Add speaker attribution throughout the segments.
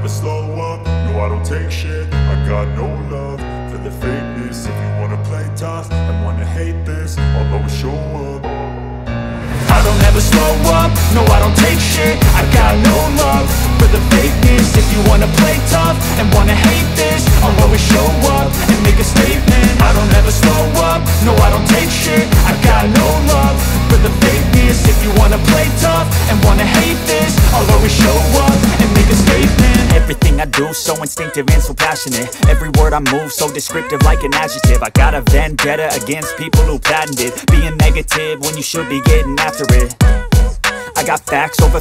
Speaker 1: never slow up, no I don't take shit. I got no love for the fakeness. If you wanna play tough and wanna hate this, I'll always show up. I don't ever slow up, no I don't take shit. I got no love for the fakeness. If you wanna play tough and wanna hate this, I'll always show up and make a statement. I don't ever slow up, no I don't take shit. I got no love for the fakeness. If you wanna play tough and wanna hate this, I'll always show up and make a statement.
Speaker 2: Everything I do so instinctive and so passionate. Every word I move so descriptive like an adjective. I got a vendetta against people who patented being negative when you should be getting after it. I got facts over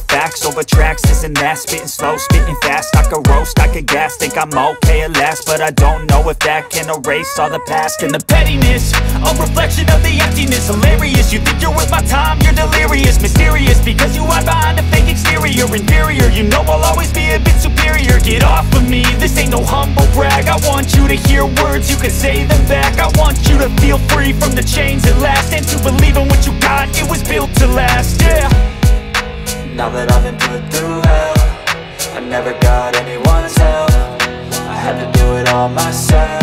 Speaker 2: tracks, this and that. Spitting slow, spitting fast. I could roast, I could gas. Think I'm okay at last, but I don't know if that can erase all the past. And the pettiness, a reflection of the emptiness. Hilarious, you think you're worth my time, you're delirious. Mysterious, because you hide behind a fake exterior. Inferior, you know I'll always be a bit superior. Get off of me, this ain't no humble brag. I want you to hear words, you can say them back. I want you to feel free from the chains at last, and to believe in what you got, it was built to last, yeah.
Speaker 3: Now that I've been put through hell, I never got anyone's help. I had to do it all myself.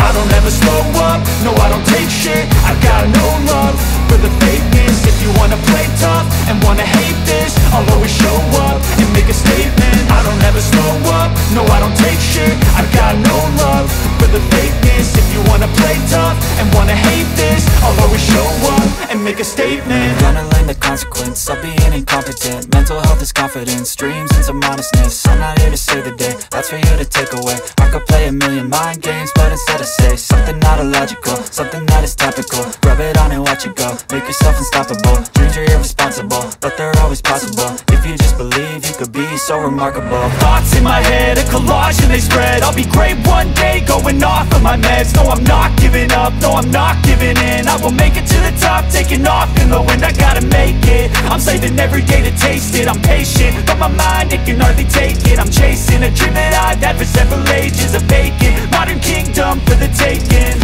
Speaker 1: I don't ever slow up, no I don't take shit. I got no love for the fakeness. If you wanna play tough and wanna hate this, I'll always show up and make a statement. I don't ever slow up, no I don't take shit. I got no love for the fakeness. If you wanna play tough and wanna hate this, I'll always show up and make a statement.
Speaker 3: Gonna learn the consequence of being incompetent. Mental health is confidence, dreams and some honestness. I'm not here to save the day, that's for you to take away. I could play a million mind games, but instead I say something not illogical, something that is topical. Rub it on and watch it go, make yourself unstoppable. Dreams are irresponsible, but they're always possible. If you just believe, you could be so remarkable.
Speaker 2: Thoughts in my head, a collage and they spread. I'll be great one day, going off of my meds. No, I'm not giving up, no, I'm not giving in. I will make it to the top, taking off in the wind. I gotta make it, I'm saving every day to taste it. I'm patient, but my mind, it can hardly take it. I'm chasing a dream that I've had for several ages. A vacant, modern kingdom for the taking.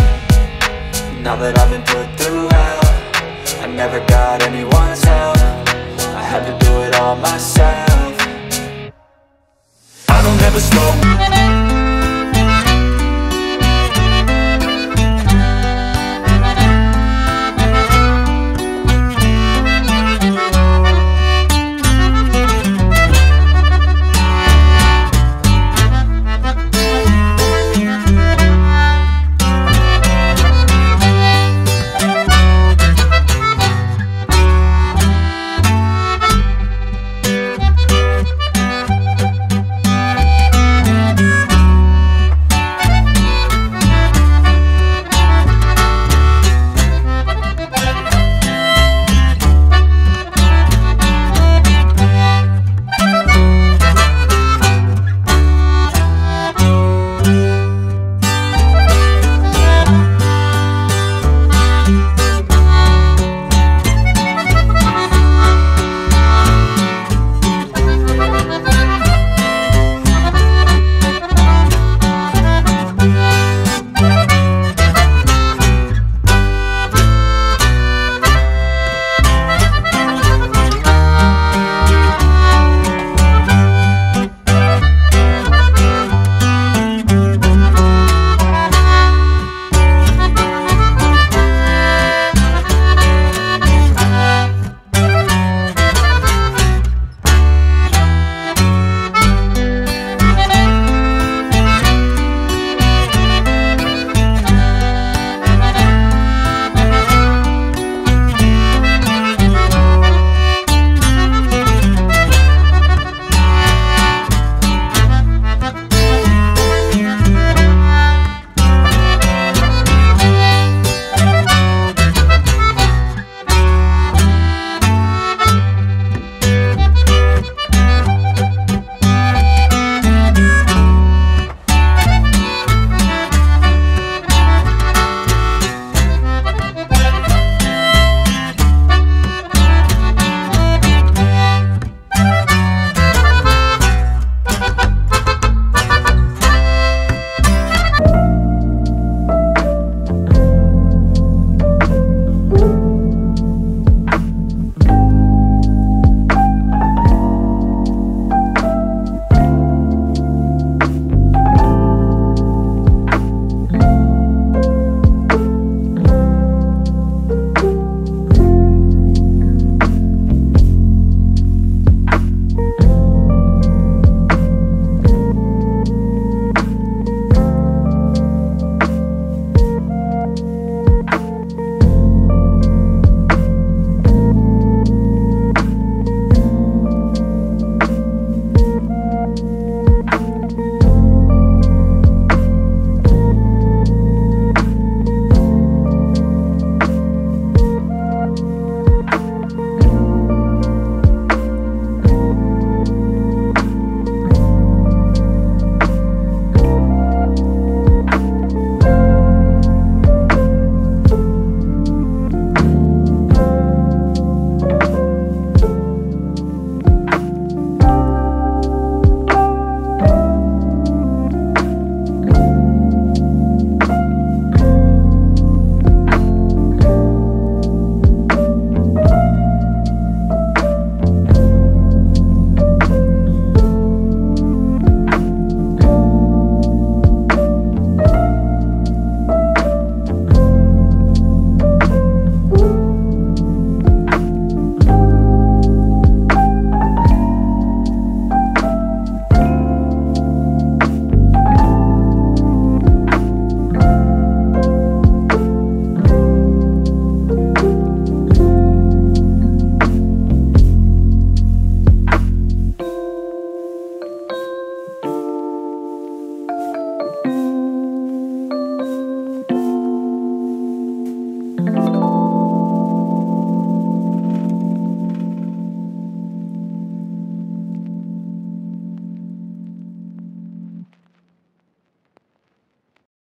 Speaker 3: Now that I've been put through hell, I never got anyone's help. I had to do it all myself.
Speaker 1: I don't ever slow